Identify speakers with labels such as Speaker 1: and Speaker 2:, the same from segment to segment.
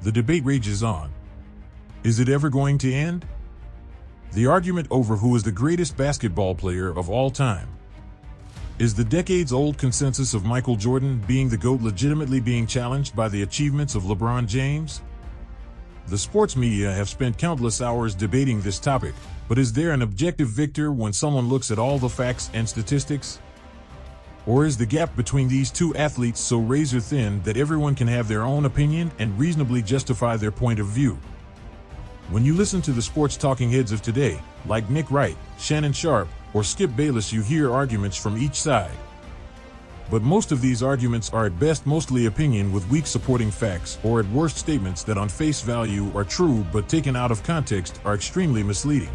Speaker 1: The debate rages on. Is it ever going to end? The argument over who is the greatest basketball player of all time. Is the decades-old consensus of Michael Jordan being the GOAT legitimately being challenged by the achievements of LeBron James? The sports media have spent countless hours debating this topic, but is there an objective victor when someone looks at all the facts and statistics? Or is the gap between these two athletes so razor-thin that everyone can have their own opinion and reasonably justify their point of view? When you listen to the sports talking heads of today, like Nick Wright, Shannon Sharpe, or Skip Bayless, you hear arguments from each side. But most of these arguments are at best mostly opinion with weak supporting facts, or at worst statements that on face value are true but taken out of context are extremely misleading.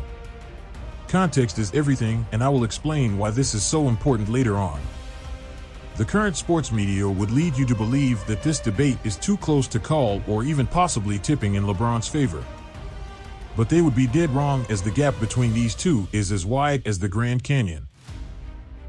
Speaker 1: Context is everything, and I will explain why this is so important later on. The current sports media would lead you to believe that this debate is too close to call or even possibly tipping in LeBron's favor. But they would be dead wrong, as the gap between these two is as wide as the Grand Canyon.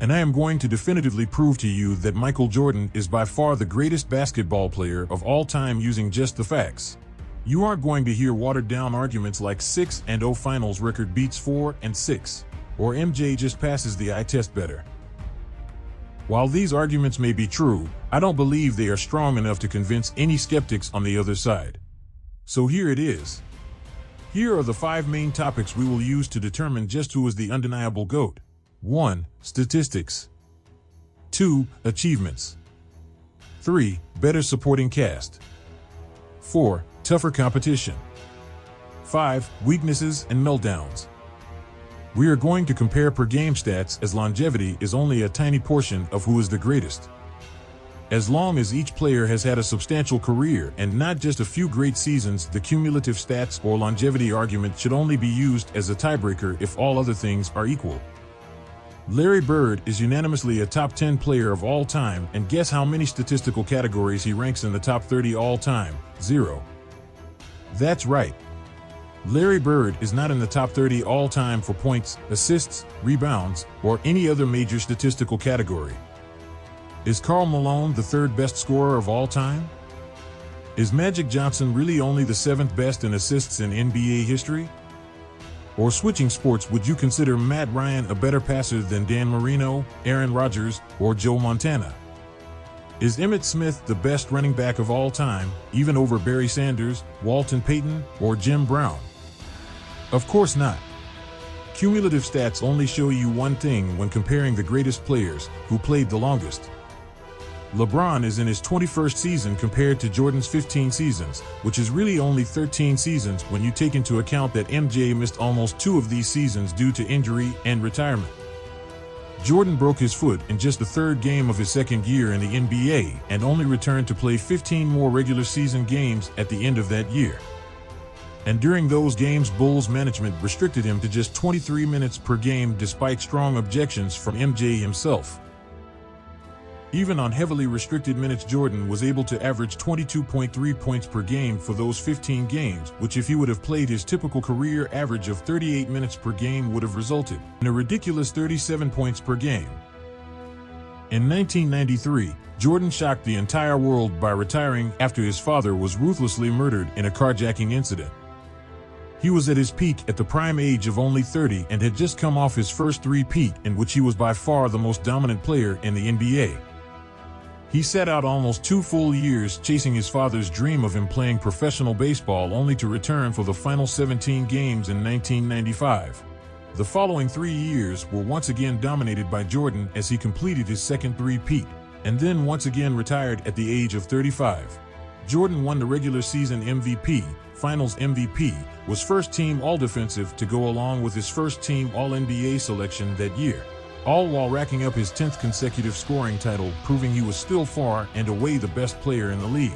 Speaker 1: And I am going to definitively prove to you that Michael Jordan is by far the greatest basketball player of all time using just the facts. You aren't going to hear watered-down arguments like 6-0 finals record beats 4-6, or MJ just passes the eye test better. While these arguments may be true, I don't believe they are strong enough to convince any skeptics on the other side. So here it is. Here are the 5 main topics we will use to determine just who is the undeniable GOAT. 1. Statistics. 2. Achievements. 3. Better supporting cast. 4. Tougher competition. 5. Weaknesses and meltdowns. We are going to compare per game stats, as longevity is only a tiny portion of who is the greatest. As long as each player has had a substantial career and not just a few great seasons, the cumulative stats or longevity argument should only be used as a tiebreaker if all other things are equal. Larry Bird is unanimously a top 10 player of all time, and guess how many statistical categories he ranks in the top 30 all time? 0. That's right. Larry Bird is not in the top 30 all time for points, assists, rebounds, or any other major statistical category. Is Karl Malone the 3rd best scorer of all time? Is Magic Johnson really only the 7th best in assists in NBA history? Or switching sports, would you consider Matt Ryan a better passer than Dan Marino, Aaron Rodgers, or Joe Montana? Is Emmitt Smith the best running back of all time, even over Barry Sanders, Walton Payton, or Jim Brown? Of course not. Cumulative stats only show you one thing when comparing the greatest players, who played the longest. LeBron is in his 21st season compared to Jordan's 15 seasons, which is really only 13 seasons when you take into account that MJ missed almost 2 of these seasons due to injury and retirement. Jordan broke his foot in just the 3rd game of his 2nd year in the NBA and only returned to play 15 more regular season games at the end of that year. And during those games, Bulls management restricted him to just 23 minutes per game despite strong objections from MJ himself. Even on heavily restricted minutes, Jordan was able to average 22.3 points per game for those 15 games, which if he would have played his typical career average of 38 minutes per game would have resulted in a ridiculous 37 points per game. In 1993, Jordan shocked the entire world by retiring after his father was ruthlessly murdered in a carjacking incident. He was at his peak at the prime age of only 30 and had just come off his first three-peat, in which he was by far the most dominant player in the NBA. He sat out almost 2 full years chasing his father's dream of him playing professional baseball, only to return for the final 17 games in 1995. The following 3 years were once again dominated by Jordan as he completed his second three-peat, and then once again retired at the age of 35. Jordan won the regular season MVP, Finals MVP, was first-team All-Defensive to go along with his first-team All-NBA selection that year, all while racking up his 10th consecutive scoring title, proving he was still far and away the best player in the league.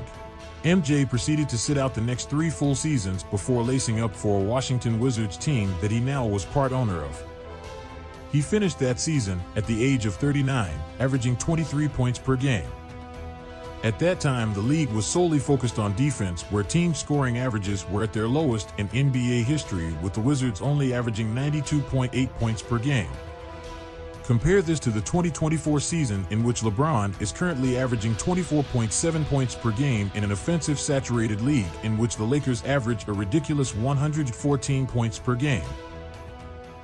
Speaker 1: MJ proceeded to sit out the next 3 full seasons before lacing up for a Washington Wizards team that he now was part owner of. He finished that season at the age of 39, averaging 23 points per game. At that time, the league was solely focused on defense, where team scoring averages were at their lowest in NBA history, with the Wizards only averaging 92.8 points per game. Compare this to the 2024 season, in which LeBron is currently averaging 24.7 points per game in an offensive saturated league in which the Lakers average a ridiculous 114 points per game.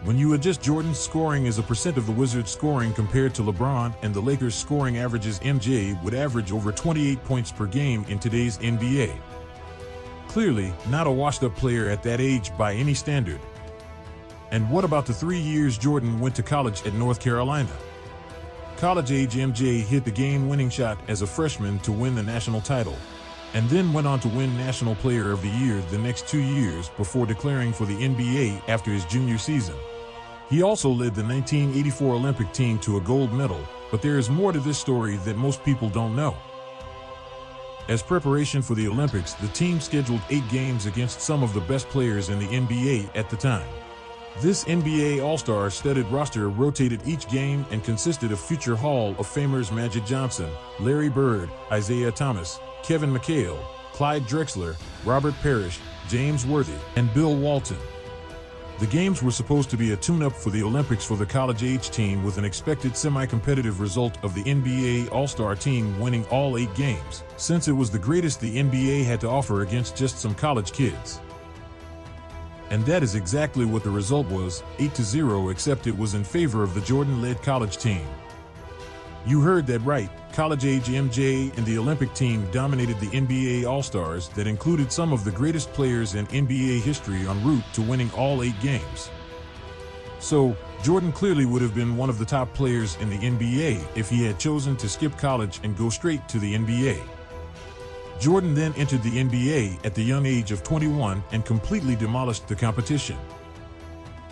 Speaker 1: When you adjust Jordan's scoring as a percent of the Wizards' scoring compared to LeBron and the Lakers' scoring averages, MJ would average over 28 points per game in today's NBA. Clearly, not a washed-up player at that age by any standard. And what about the 3 years Jordan went to college at North Carolina? College-age MJ hit the game-winning shot as a freshman to win the national title, and then went on to win National Player of the Year the next 2 years before declaring for the NBA after his junior season. He also led the 1984 Olympic team to a gold medal, but there is more to this story that most people don't know. As preparation for the Olympics, the team scheduled 8 games against some of the best players in the NBA at the time. This NBA All-Star studded roster rotated each game and consisted of future Hall of Famers Magic Johnson, Larry Bird, Isaiah Thomas, Kevin McHale, Clyde Drexler, Robert Parrish, James Worthy, and Bill Walton. The games were supposed to be a tune-up for the Olympics for the college-age team, with an expected semi-competitive result of the NBA All-Star team winning all 8 games, since it was the greatest the NBA had to offer against just some college kids. And that is exactly what the result was, 8-0, except it was in favor of the Jordan-led college team. You heard that right, college-age MJ and the Olympic team dominated the NBA All-Stars that included some of the greatest players in NBA history en route to winning all 8 games. So, Jordan clearly would have been one of the top players in the NBA if he had chosen to skip college and go straight to the NBA. Jordan then entered the NBA at the young age of 21 and completely demolished the competition.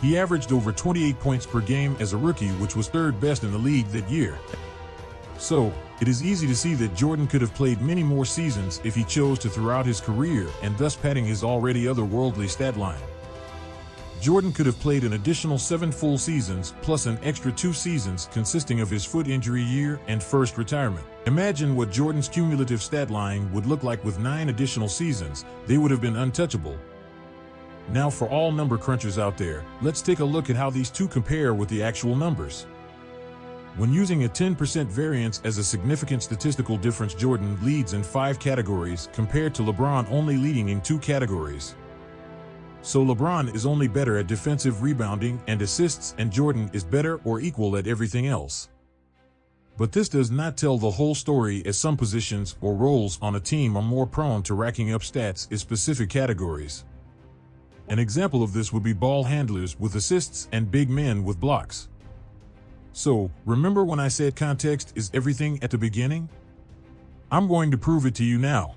Speaker 1: He averaged over 28 points per game as a rookie, which was 3rd best in the league that year. So, it is easy to see that Jordan could have played many more seasons if he chose to throughout his career, and thus padding his already otherworldly stat line. Jordan could have played an additional 7 full seasons, plus an extra 2 seasons consisting of his foot injury year and first retirement. Imagine what Jordan's cumulative stat line would look like with 9 additional seasons. They would have been untouchable. Now, for all number crunchers out there, let's take a look at how these two compare with the actual numbers. When using a 10% variance as a significant statistical difference, Jordan leads in 5 categories compared to LeBron only leading in 2 categories. So LeBron is only better at defensive rebounding and assists, and Jordan is better or equal at everything else. But this does not tell the whole story, as some positions or roles on a team are more prone to racking up stats in specific categories. An example of this would be ball handlers with assists and big men with blocks. So, remember when I said context is everything at the beginning? I'm going to prove it to you now.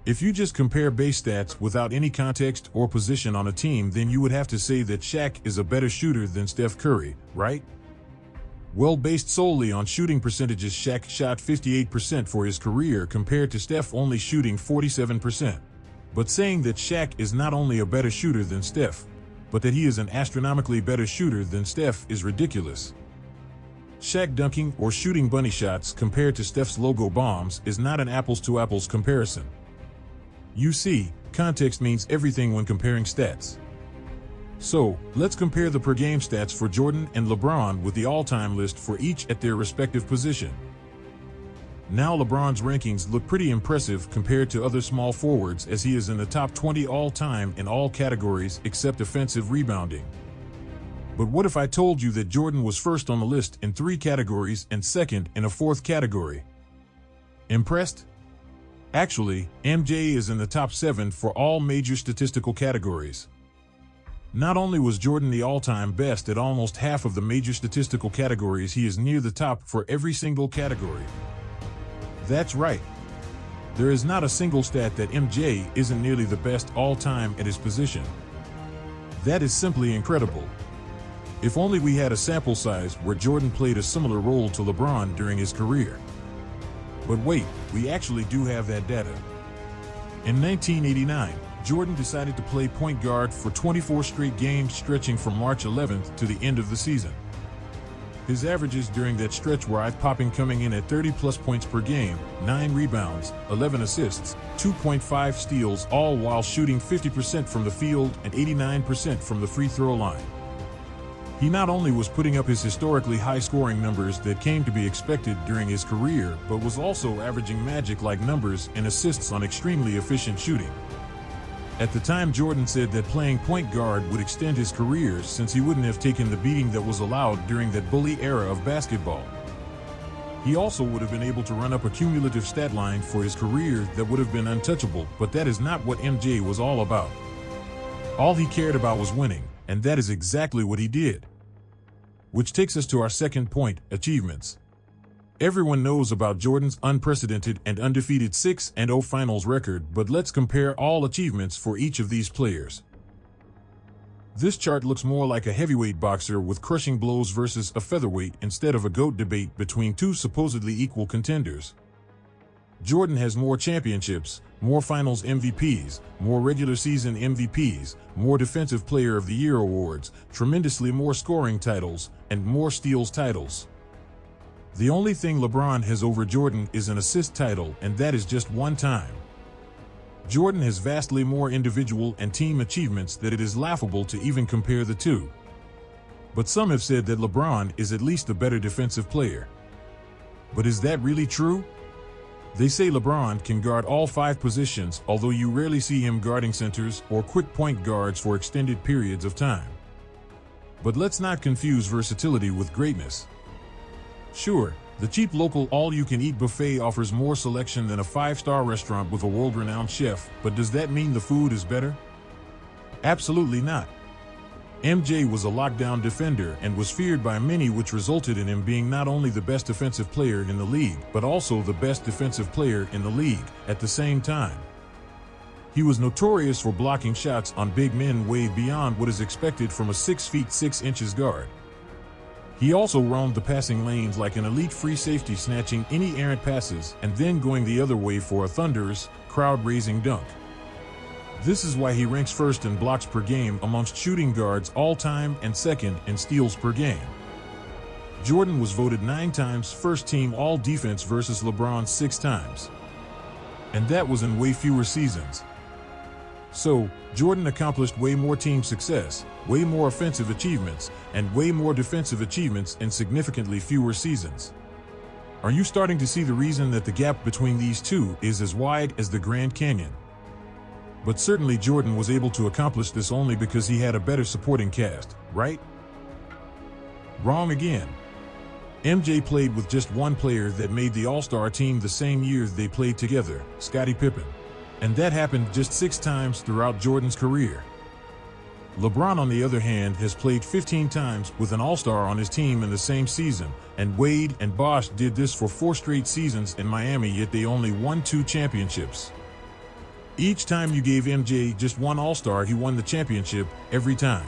Speaker 1: If you just compare base stats without any context or position on a team, then you would have to say that Shaq is a better shooter than Steph Curry, right? Well, based solely on shooting percentages, Shaq shot 58% for his career compared to Steph only shooting 47%. But saying that Shaq is not only a better shooter than Steph, but that he is an astronomically better shooter than Steph is ridiculous. Shaq dunking or shooting bunny shots compared to Steph's logo bombs is not an apples-to-apples comparison. You see, context means everything when comparing stats. So, let's compare the per-game stats for Jordan and LeBron with the all-time list for each at their respective position. Now LeBron's rankings look pretty impressive compared to other small forwards, as he is in the top 20 all-time in all categories except offensive rebounding. But what if I told you that Jordan was first on the list in 3 categories and second in a 4th category? Impressed? Actually, MJ is in the top 7 for all major statistical categories. Not only was Jordan the all-time best at almost half of the major statistical categories, he is near the top for every single category. That's right. There is not a single stat that MJ isn't nearly the best all-time at his position. That is simply incredible. If only we had a sample size where Jordan played a similar role to LeBron during his career. But wait, we actually do have that data. In 1989, Jordan decided to play point guard for 24 straight games stretching from March 11th to the end of the season. His averages during that stretch were eye-popping, coming in at 30-plus points per game, 9 rebounds, 11 assists, 2.5 steals, all while shooting 50% from the field and 89% from the free throw line. He not only was putting up his historically high scoring numbers that came to be expected during his career, but was also averaging Magic-like numbers and assists on extremely efficient shooting. At the time, Jordan said that playing point guard would extend his career since he wouldn't have taken the beating that was allowed during that bully era of basketball. He also would have been able to run up a cumulative stat line for his career that would have been untouchable, but that is not what MJ was all about. All he cared about was winning, and that is exactly what he did. Which takes us to our second point, achievements. Everyone knows about Jordan's unprecedented and undefeated 6-0 finals record, but let's compare all achievements for each of these players. This chart looks more like a heavyweight boxer with crushing blows versus a featherweight instead of a GOAT debate between two supposedly equal contenders. Jordan has more championships, more finals MVPs, more regular season MVPs, more Defensive Player of the Year awards, tremendously more scoring titles, and more steals titles. The only thing LeBron has over Jordan is an assist title, and that is just one time. Jordan has vastly more individual and team achievements that it is laughable to even compare the two. But some have said that LeBron is at least a better defensive player. But is that really true? They say LeBron can guard all 5 positions, although you rarely see him guarding centers or quick point guards for extended periods of time. But let's not confuse versatility with greatness. Sure, the cheap local all-you-can-eat buffet offers more selection than a 5-star restaurant with a world-renowned chef, but does that mean the food is better? Absolutely not. MJ was a lockdown defender and was feared by many, which resulted in him being not only the best defensive player in the league, but also the best defensive player in the league at the same time. He was notorious for blocking shots on big men way beyond what is expected from a 6 feet 6 inches guard. He also roamed the passing lanes like an elite free safety, snatching any errant passes and then going the other way for a thunderous, crowd-raising dunk. This is why he ranks first in blocks per game amongst shooting guards all time and second in steals per game. Jordan was voted 9 times first team all-defense versus LeBron 6 times. And that was in way fewer seasons. So, Jordan accomplished way more team success, way more offensive achievements, and way more defensive achievements in significantly fewer seasons. Are you starting to see the reason that the gap between these two is as wide as the Grand Canyon? But certainly Jordan was able to accomplish this only because he had a better supporting cast, right? Wrong again. MJ played with just one player that made the All-Star team the same year they played together, Scottie Pippen. And that happened just 6 times throughout Jordan's career. LeBron, on the other hand, has played 15 times with an All-Star on his team in the same season, and Wade and Bosh did this for 4 straight seasons in Miami, yet they only won 2 championships. Each time you gave MJ just one All-Star, he won the championship every time.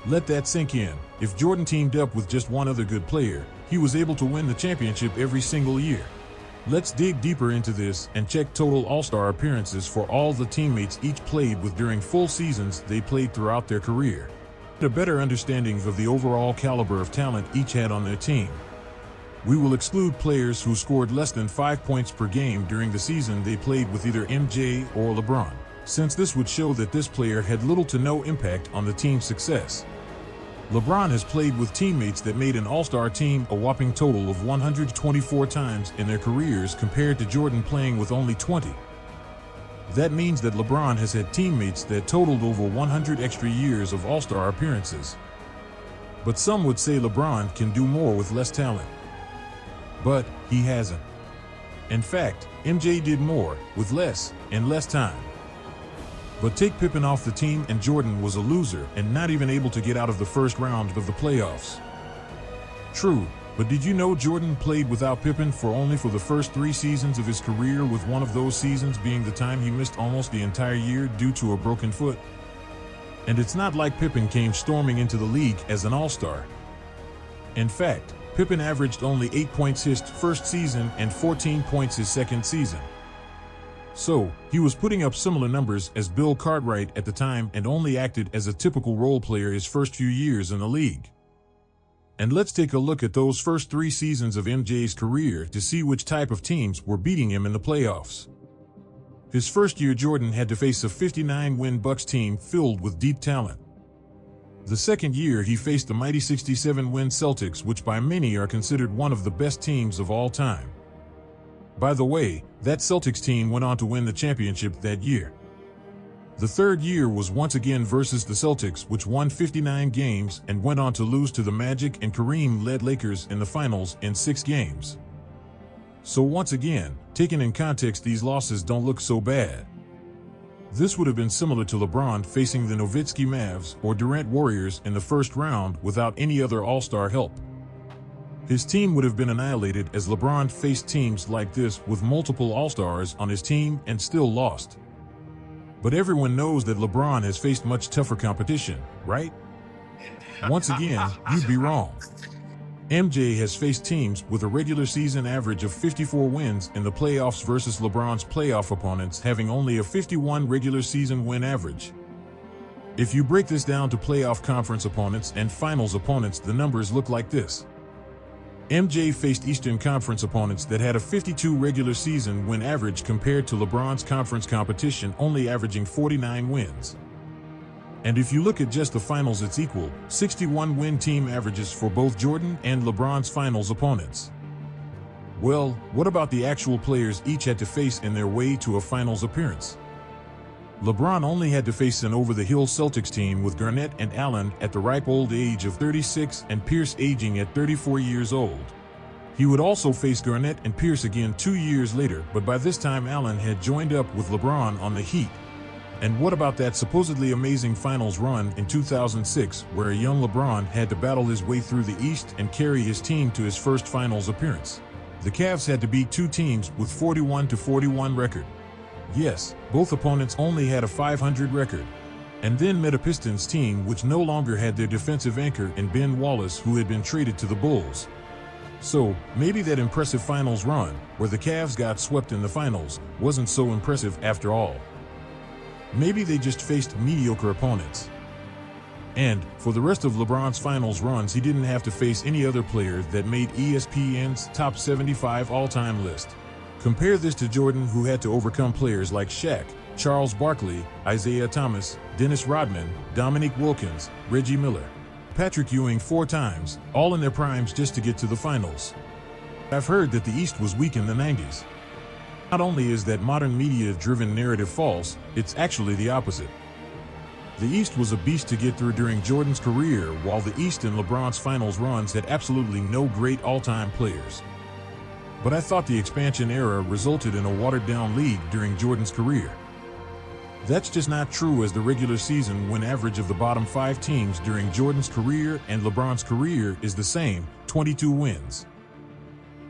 Speaker 1: Let that sink in. If Jordan teamed up with just one other good player, he was able to win the championship every single year. Let's dig deeper into this and check total All-Star appearances for all the teammates each played with during full seasons they played throughout their career. A better understanding of the overall caliber of talent each had on their team. We will exclude players who scored less than 5 points per game during the season they played with either MJ or LeBron, since this would show that this player had little to no impact on the team's success. LeBron has played with teammates that made an All-Star team a whopping total of 124 times in their careers, compared to Jordan playing with only 20. That means that LeBron has had teammates that totaled over 100 extra years of All-Star appearances. But some would say LeBron can do more with less talent. But he hasn't. In fact, MJ did more with less and less time. But take Pippen off the team and Jordan was a loser and not even able to get out of the first round of the playoffs. True, but did you know Jordan played without Pippen for the first 3 seasons of his career, with one of those seasons being the time he missed almost the entire year due to a broken foot? And it's not like Pippen came storming into the league as an All-Star. In fact, Pippen averaged only 8 points his first season and 14 points his second season. So, he was putting up similar numbers as Bill Cartwright at the time and only acted as a typical role player his first few years in the league. And let's take a look at those first 3 seasons of MJ's career to see which type of teams were beating him in the playoffs. His first year, Jordan had to face a 59-win Bucks team filled with deep talent. The second year he faced the mighty 67-win Celtics, which by many are considered one of the best teams of all time. By the way, that Celtics team went on to win the championship that year. The third year was once again versus the Celtics, which won 59 games and went on to lose to the Magic and Kareem-led Lakers in the finals in 6 games. So once again, taken in context, these losses don't look so bad. This would have been similar to LeBron facing the Nowitzki Mavs or Durant Warriors in the first round without any other all-star help. His team would have been annihilated, as LeBron faced teams like this with multiple all-stars on his team and still lost. But everyone knows that LeBron has faced much tougher competition, right? Once again, you'd be wrong. MJ has faced teams with a regular season average of 54 wins in the playoffs versus LeBron's playoff opponents having only a 51 regular season win average. If you break this down to playoff conference opponents and finals opponents, the numbers look like this. MJ faced Eastern Conference opponents that had a 52 regular season win average compared to LeBron's conference competition only averaging 49 wins. And if you look at just the finals, it's equal, 61 win team averages for both Jordan and LeBron's finals opponents. Well, what about the actual players each had to face in their way to a finals appearance? LeBron only had to face an over-the-hill Celtics team with Garnett and Allen at the ripe old age of 36 and Pierce aging at 34 years old. He would also face Garnett and Pierce again 2 years later, but by this time Allen had joined up with LeBron on the Heat. And what about that supposedly amazing finals run in 2006, where a young LeBron had to battle his way through the East and carry his team to his first finals appearance? The Cavs had to beat 2 teams with 41-41 record. Yes, both opponents only had a .500 record. And then met a Pistons team which no longer had their defensive anchor in Ben Wallace, who had been traded to the Bulls. So, maybe that impressive finals run, where the Cavs got swept in the finals, wasn't so impressive after all. Maybe they just faced mediocre opponents. And, for the rest of LeBron's finals runs, he didn't have to face any other player that made ESPN's top 75 all-time list. Compare this to Jordan, who had to overcome players like Shaq, Charles Barkley, Isaiah Thomas, Dennis Rodman, Dominique Wilkins, Reggie Miller, Patrick Ewing 4 times, all in their primes just to get to the finals. I've heard that the East was weak in the 90s. Not only is that modern media-driven narrative false, it's actually the opposite. The East was a beast to get through during Jordan's career, while the East in LeBron's finals runs had absolutely no great all-time players. But I thought the expansion era resulted in a watered-down league during Jordan's career. That's just not true, as the regular season win average of the bottom 5 teams during Jordan's career and LeBron's career is the same, 22 wins.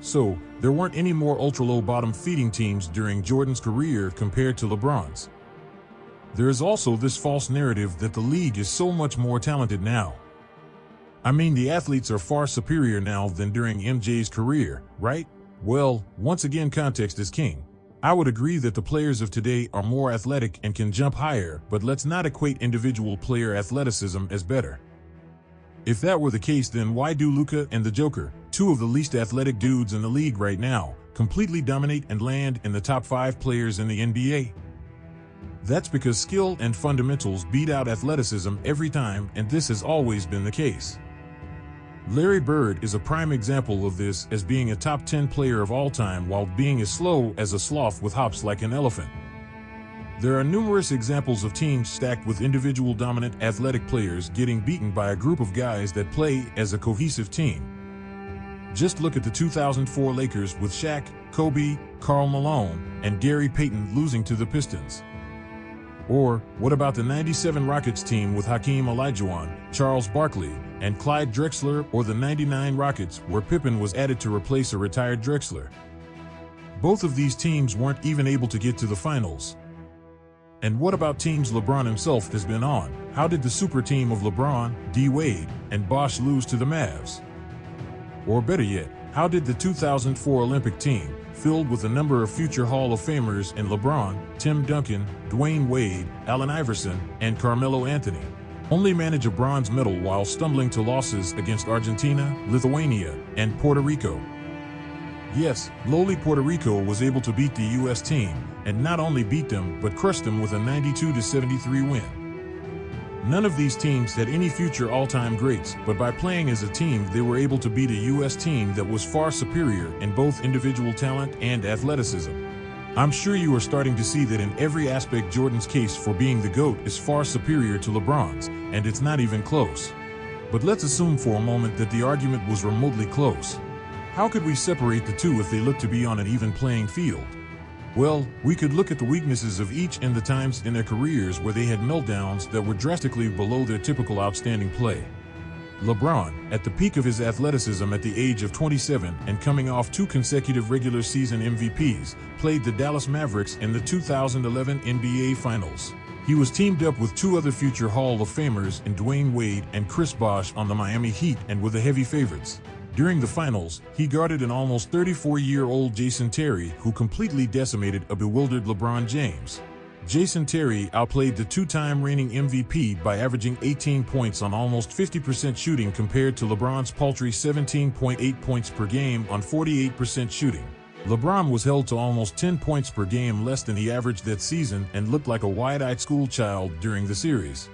Speaker 1: So, there weren't any more ultra-low bottom feeding teams during Jordan's career compared to LeBron's. There is also this false narrative that the league is so much more talented now. I mean, the athletes are far superior now than during MJ's career, right? Well, once again, context is king. I would agree that the players of today are more athletic and can jump higher, but let's not equate individual player athleticism as better. If that were the case, then why do Luka and the Joker, 2 of the least athletic dudes in the league right now, completely dominate and land in the top 5 players in the NBA? That's because skill and fundamentals beat out athleticism every time, and this has always been the case. Larry Bird is a prime example of this, as being a top 10 player of all time while being as slow as a sloth with hops like an elephant. There are numerous examples of teams stacked with individual dominant athletic players getting beaten by a group of guys that play as a cohesive team. Just look at the 2004 Lakers with Shaq, Kobe, Karl Malone, and Gary Payton losing to the Pistons. Or, what about the 97 Rockets team with Hakeem Olajuwon, Charles Barkley, and Clyde Drexler, or the 99 Rockets where Pippen was added to replace a retired Drexler? Both of these teams weren't even able to get to the finals. And what about teams LeBron himself has been on? How did the super team of LeBron, D. Wade, and Bosh lose to the Mavs? Or better yet, how did the 2004 Olympic team, filled with a number of future Hall of Famers in LeBron, Tim Duncan, Dwayne Wade, Allen Iverson, and Carmelo Anthony, only manage a bronze medal while stumbling to losses against Argentina, Lithuania, and Puerto Rico? Yes, lowly Puerto Rico was able to beat the U.S. team, and not only beat them, but crushed them with a 92-73 win. None of these teams had any future all-time greats, but by playing as a team they were able to beat a U.S. team that was far superior in both individual talent and athleticism. I'm sure you are starting to see that in every aspect Jordan's case for being the GOAT is far superior to LeBron's, and it's not even close. But let's assume for a moment that the argument was remotely close. How could we separate the two if they look to be on an even playing field? Well, we could look at the weaknesses of each and the times in their careers where they had meltdowns that were drastically below their typical outstanding play. LeBron, at the peak of his athleticism at the age of 27 and coming off 2 consecutive regular season MVPs, played the Dallas Mavericks in the 2011 NBA Finals. He was teamed up with 2 other future Hall of Famers in Dwayne Wade and Chris Bosh on the Miami Heat and were the heavy favorites. During the finals, he guarded an almost 34-year-old Jason Terry who completely decimated a bewildered LeBron James. Jason Terry outplayed the 2-time reigning MVP by averaging 18 points on almost 50% shooting compared to LeBron's paltry 17.8 points per game on 48% shooting. LeBron was held to almost 10 points per game less than he averaged that season and looked like a wide-eyed schoolchild during the series.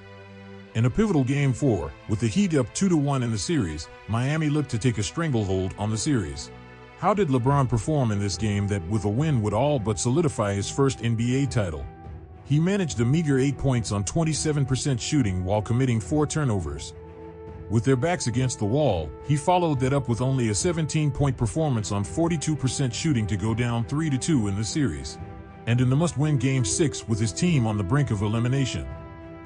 Speaker 1: In a pivotal Game 4, with the Heat up 2-1 in the series, Miami looked to take a stranglehold on the series. How did LeBron perform in this game that with a win would all but solidify his first NBA title? He managed a meager 8 points on 27% shooting while committing 4 turnovers. With their backs against the wall, he followed that up with only a 17-point performance on 42% shooting to go down 3-2 in the series. And in the must-win Game 6 with his team on the brink of elimination,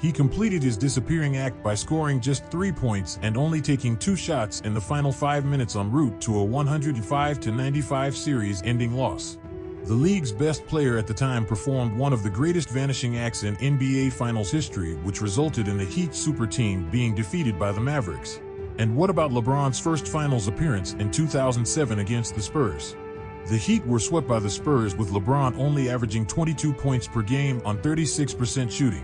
Speaker 1: he completed his disappearing act by scoring just 3 points and only taking 2 shots in the final 5 minutes en route to a 105-95 series-ending loss. The league's best player at the time performed one of the greatest vanishing acts in NBA Finals history, which resulted in the Heat super team being defeated by the Mavericks. And what about LeBron's first Finals appearance in 2007 against the Spurs? The Heat were swept by the Spurs with LeBron only averaging 22 points per game on 36% shooting.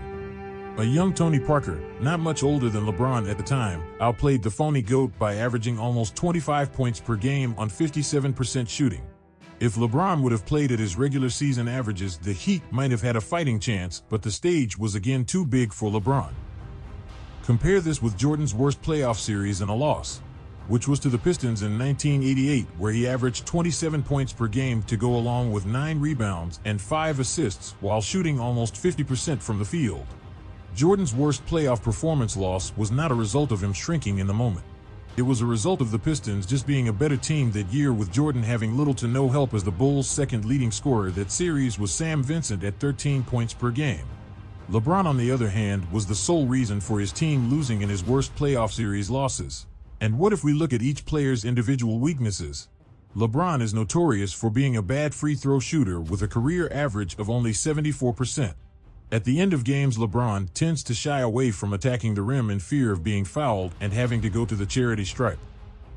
Speaker 1: A young Tony Parker, not much older than LeBron at the time, outplayed the phony GOAT by averaging almost 25 points per game on 57% shooting. If LeBron would have played at his regular season averages, the Heat might have had a fighting chance, but the stage was again too big for LeBron. Compare this with Jordan's worst playoff series and a loss, which was to the Pistons in 1988, where he averaged 27 points per game to go along with 9 rebounds and 5 assists while shooting almost 50% from the field. Jordan's worst playoff performance loss was not a result of him shrinking in the moment. It was a result of the Pistons just being a better team that year, with Jordan having little to no help as the Bulls' second leading scorer that series was Sam Vincent at 13 points per game. LeBron, on the other hand, was the sole reason for his team losing in his worst playoff series losses. And what if we look at each player's individual weaknesses? LeBron is notorious for being a bad free throw shooter with a career average of only 74%. At the end of games, LeBron tends to shy away from attacking the rim in fear of being fouled and having to go to the charity stripe.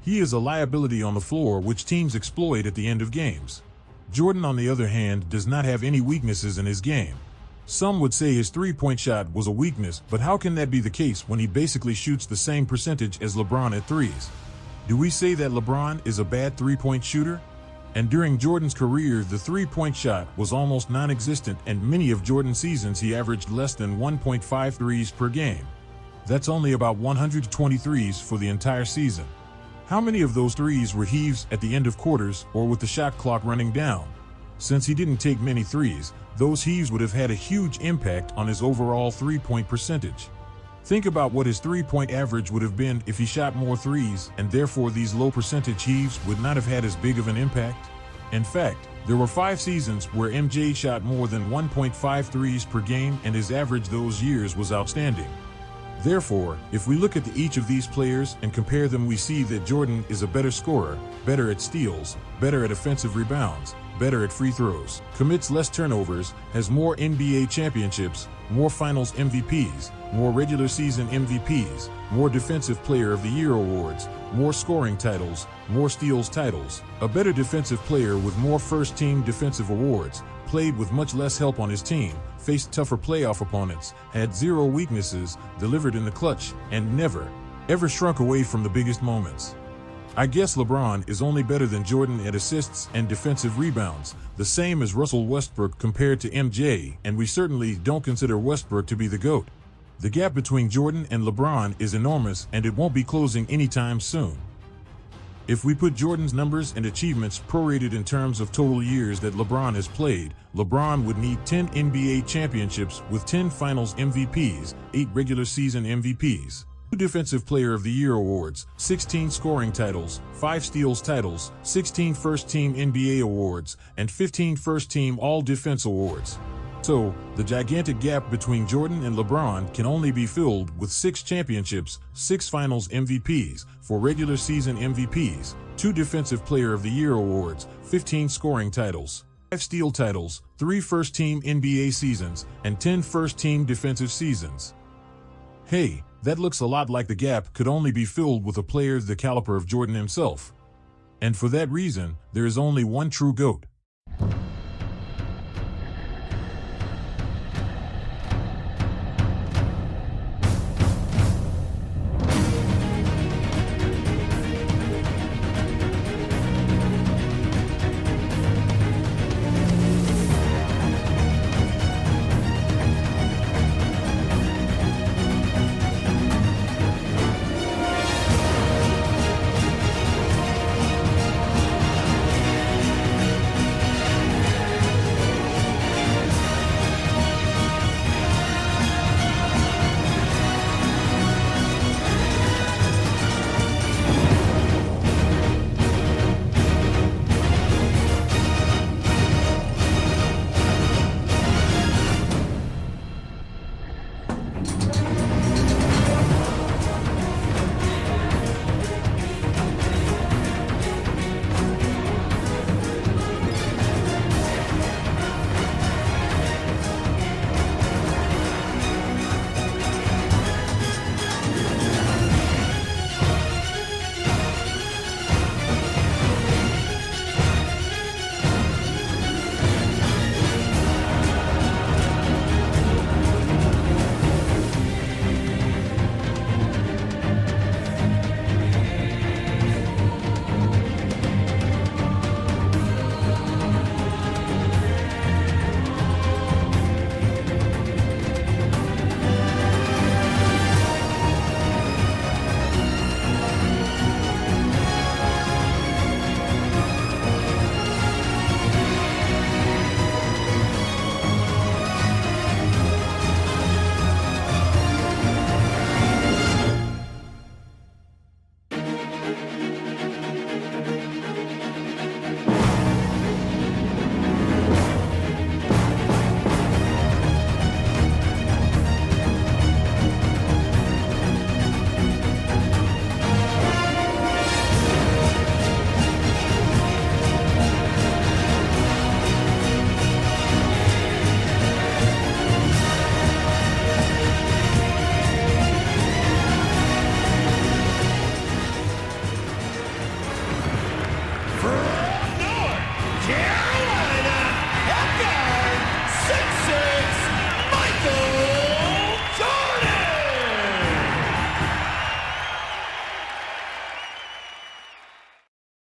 Speaker 1: He is a liability on the floor which teams exploit at the end of games. Jordan, on the other hand, does not have any weaknesses in his game. Some would say his three-point shot was a weakness, but how can that be the case when he basically shoots the same percentage as LeBron at threes? Do we say that LeBron is a bad three-point shooter? And during Jordan's career, the three-point shot was almost non-existent, and many of Jordan's seasons he averaged less than 1.5 threes per game. That's only about 120 threes for the entire season. How many of those threes were heaves at the end of quarters or with the shot clock running down? Since he didn't take many threes, those heaves would have had a huge impact on his overall three-point percentage. Think about what his three-point average would have been if he shot more threes, and therefore these low percentage heaves would not have had as big of an impact. In fact, there were 5 seasons where MJ shot more than 1.5 threes per game, and his average those years was outstanding. Therefore, if we look at each of these players and compare them, we see that Jordan is a better scorer, better at steals, better at offensive rebounds, better at free throws, commits less turnovers, has more NBA championships, more Finals MVPs, more regular season MVPs, more Defensive Player of the Year awards, more scoring titles, more steals titles, a better defensive player with more first-team defensive awards, played with much less help on his team, faced tougher playoff opponents, had 0 weaknesses, delivered in the clutch, and never, ever shrunk away from the biggest moments. I guess LeBron is only better than Jordan at assists and defensive rebounds, the same as Russell Westbrook compared to MJ, and we certainly don't consider Westbrook to be the GOAT. The gap between Jordan and LeBron is enormous, and it won't be closing anytime soon. If we put Jordan's numbers and achievements prorated in terms of total years that LeBron has played, LeBron would need 10 NBA championships with 10 Finals MVPs, 8 regular season MVPs, 2 Defensive Player of the Year awards, 16 scoring titles, 5 steals titles, 16 First-Team NBA awards, and 15 First-Team All-Defense awards. So, the gigantic gap between Jordan and LeBron can only be filled with 6 championships, 6 Finals MVPs, 4 regular season MVPs, 2 Defensive Player of the Year awards, 15 scoring titles, 5 steal titles, 3 First-Team NBA seasons, and 10 First-Team defensive seasons. Hey, that looks a lot like the gap could only be filled with a player the caliber of Jordan himself. And for that reason, there is only one true GOAT.